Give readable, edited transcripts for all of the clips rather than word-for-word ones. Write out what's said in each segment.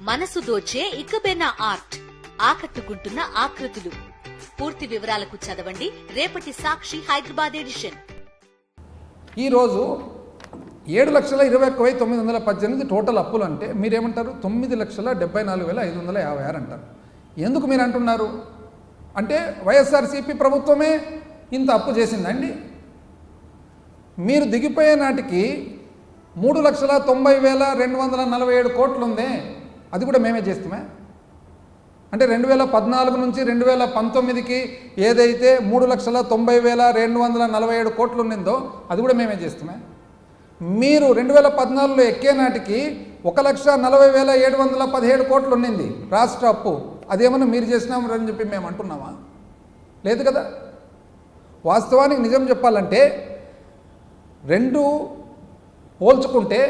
మనసు దోచే ఇకబేనా ఆర్ట్, ఆకట్టుకుంటున్న ఆకృతులు. పూర్తి వివరాలకు చదవండి రేపటి సాక్షి హైదరాబాద్ ఎడిషన్. ఈరోజు 7,21,918 టోటల్ అప్పులు అంటే మీరేమంటారు? 9,74,556 అంటారు. ఎందుకు మీరు అంటున్నారు అంటే వైఎస్ఆర్సీపీ ప్రభుత్వమే ఇంత అప్పు చేసిందండి. మీరు దిగిపోయే నాటికి 3,90,247 కోట్లు ఉందే, అది కూడా మేమే చేస్తామే. అంటే 2014 నుంచి 2019కి ఏదైతే 3,90,247 కోట్లు ఉన్నిందో అది కూడా మేమే చేస్తామే. మీరు 2014లో ఎక్కే నాటికి 1,40,717 కోట్లు ఉన్నింది రాష్ట్ర అప్పు. అదేమన్నా మీరు చేసినామని చెప్పి మేము అంటున్నామా? లేదు కదా. వాస్తవానికి నిజం చెప్పాలంటే రెండు పోల్చుకుంటే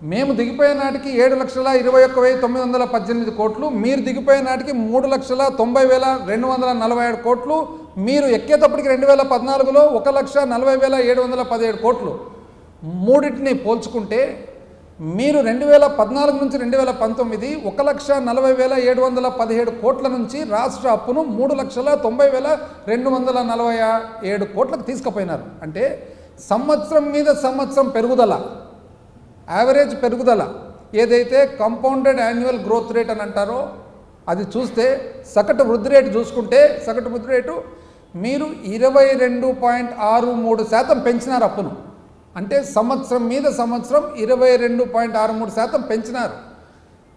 మేము దిగిపోయే నాటికి 7,21,918 కోట్లు, మీరు దిగిపోయే నాటికి 3,90,247 కోట్లు, మీరు ఎక్కేటప్పటికి 2014లో 1,40,717 కోట్లు. మూడింటిని పోల్చుకుంటే మీరు 2014 నుంచి 2019 1,40,717 కోట్ల నుంచి రాష్ట్ర అప్పును 3,90,247 కోట్లకు తీసుకుపోయినారు. అంటే సంవత్సరం మీద సంవత్సరం పెరుగుదల, యావరేజ్ పెరుగుదల ఏదైతే కంపౌండెడ్ యాన్యువల్ గ్రోత్ రేట్ అని అంటారో అది చూస్తే సగటు వృద్ధి రేటు చూసుకుంటే సగటు వృద్ధి రేటు మీరు 22.63% పెంచినారు అప్పును. అంటే సంవత్సరం మీద సంవత్సరం 22.63% పెంచినారు.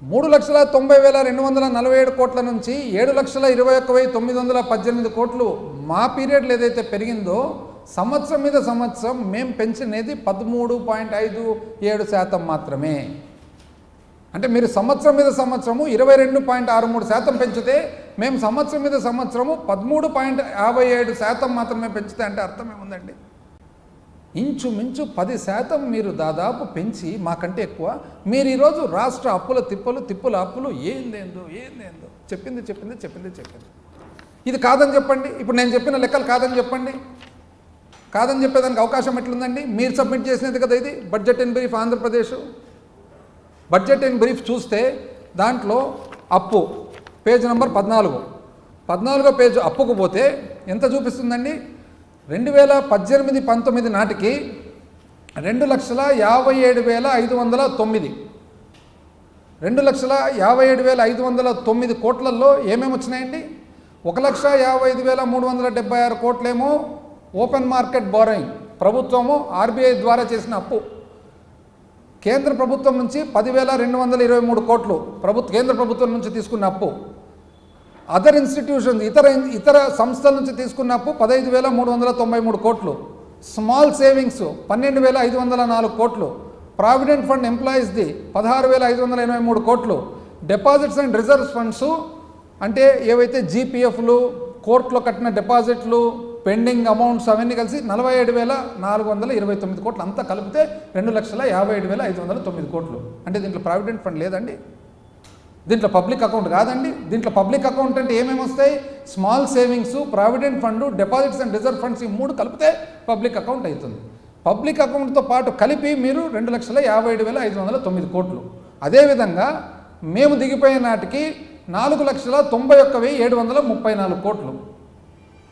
3,90,247 కోట్ల నుంచి 7,21,918 కోట్లు మా పీరియడ్లో ఏదైతే పెరిగిందో సంవత్సరం మీద సంవత్సరం మేము పెంచినది 13.57% మాత్రమే. అంటే మీరు సంవత్సరం మీద సంవత్సరము 22.63% పెంచితే మేము సంవత్సరం మీద సంవత్సరము 13.57% మాత్రమే పెంచితే అంటే అర్థమేముందండి? ఇంచుమించు 10% మీరు దాదాపు పెంచి మాకంటే ఎక్కువ మీరు ఈరోజు రాష్ట్ర అప్పుల తిప్పుల అప్పులు ఏందేందో చెప్పింది. ఇది కాదని చెప్పండి. ఇప్పుడు నేను చెప్పిన లెక్కలు కాదని చెప్పండి. కాదని చెప్పేదానికి అవకాశం ఎట్లుందండి? మీరు సబ్మిట్ చేసినది కదా ఇది budget in brief Andhra Pradesh. Budget in brief చూస్తే దాంట్లో అప్పు పేజ్ నెంబర్ 14 పేజ్ అప్పుకు పోతే ఎంత చూపిస్తుందండి? 2018-19 నాటికి 2,57,509 2,57,509 కోట్లలో ఏమేమి వచ్చినాయండి? 1,55,376 కోట్లేమో ఓపెన్ మార్కెట్ బోరోయింగ్, ప్రభుత్వము ఆర్బీఐ ద్వారా చేసిన అప్పు. కేంద్ర ప్రభుత్వం నుంచి 10,223 కోట్లు కేంద్ర ప్రభుత్వం నుంచి తీసుకున్న అప్పు. అదర్ ఇన్స్టిట్యూషన్స్ ఇతర సంస్థల నుంచి తీసుకున్న అప్పు 15,393 కోట్లు. స్మాల్ సేవింగ్స్ 12,504 కోట్లు. ప్రావిడెంట్ ఫండ్ ఎంప్లాయీస్ది 16,583 కోట్లు. డిపాజిట్స్ అండ్ రిజర్వ్స్ ఫండ్స్ అంటే ఏవైతే జీపీఎఫ్లు, కోర్టులో కట్టిన డిపాజిట్లు, పెండింగ్ అమౌంట్స్ అవన్నీ కలిసి 47,429 కోట్లు. అంతా కలిపితే 2,57,509 కోట్లు. అంటే దీంట్లో ప్రావిడెంట్ ఫండ్ లేదండి, దీంట్లో పబ్లిక్ అకౌంట్ కాదండి. దీంట్లో పబ్లిక్ అకౌంట్ అంటే ఏమేమి వస్తాయి? Small savings, provident fund, deposits and reserve funds, ఈ మూడు కలిపితే పబ్లిక్ అకౌంట్ అవుతుంది. పబ్లిక్ అకౌంట్తో పాటు కలిపి మీరు 2,57,509 కోట్లు. అదేవిధంగా మేము దిగిపోయే నాటికి 4,91,734 కోట్లు.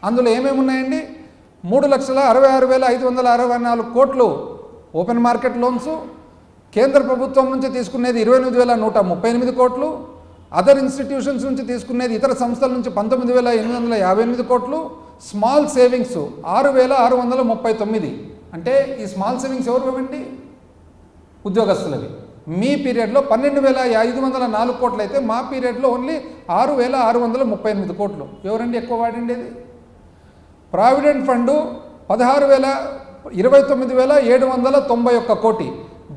అందులో ఏమేమి ఉన్నాయండి? 3,66,564 కోట్లు ఓపెన్ మార్కెట్ లోన్స్, కేంద్ర ప్రభుత్వం నుంచి తీసుకునేది 28,138 కోట్లు, అదర్ ఇన్స్టిట్యూషన్స్ నుంచి తీసుకునేది ఇతర సంస్థల నుంచి 19,858 కోట్లు, స్మాల్ సేవింగ్స్ 6,639. అంటే ఈ స్మాల్ సేవింగ్స్ ఎవరు ఇవ్వండి? ఉద్యోగస్తులవి. మీ పీరియడ్లో 12,504 కోట్లు అయితే మా పీరియడ్లో ఓన్లీ 6,638 కోట్లు. ఎవరండి ఎక్కువ వాడిండేది? ప్రావిడెంట్ ఫండు 29,791 కోటి,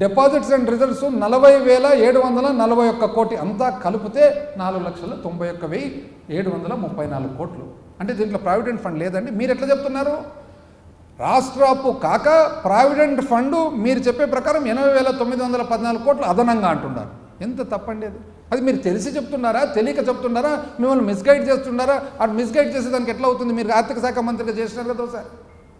డిపాజిట్స్ అండ్ రిజర్వ్స్ 40,741 కోటి. అంతా కలిపితే 4,91,734 కోట్లు. అంటే దీంట్లో ప్రావిడెంట్ ఫండ్ లేదండి. మీరు ఎట్లా చెప్తున్నారు? రాష్ట్ర అప్పు కాక ప్రావిడెంట్ ఫండ్ మీరు చెప్పే ప్రకారం 80,914 కోట్లు అదనంగా అంటున్నారు. ఎంత తప్పండి అది? అది మీరు తెలిసి చెప్తున్నారా, తెలియక చెప్తున్నారా, మిమ్మల్ని మిస్గైడ్ చేస్తున్నారా? అది మిస్గైడ్ చేసేదానికి ఎట్లా అవుతుంది? మీరు ఆర్థిక శాఖ మంత్రిగా చేసినారు కదా సార్.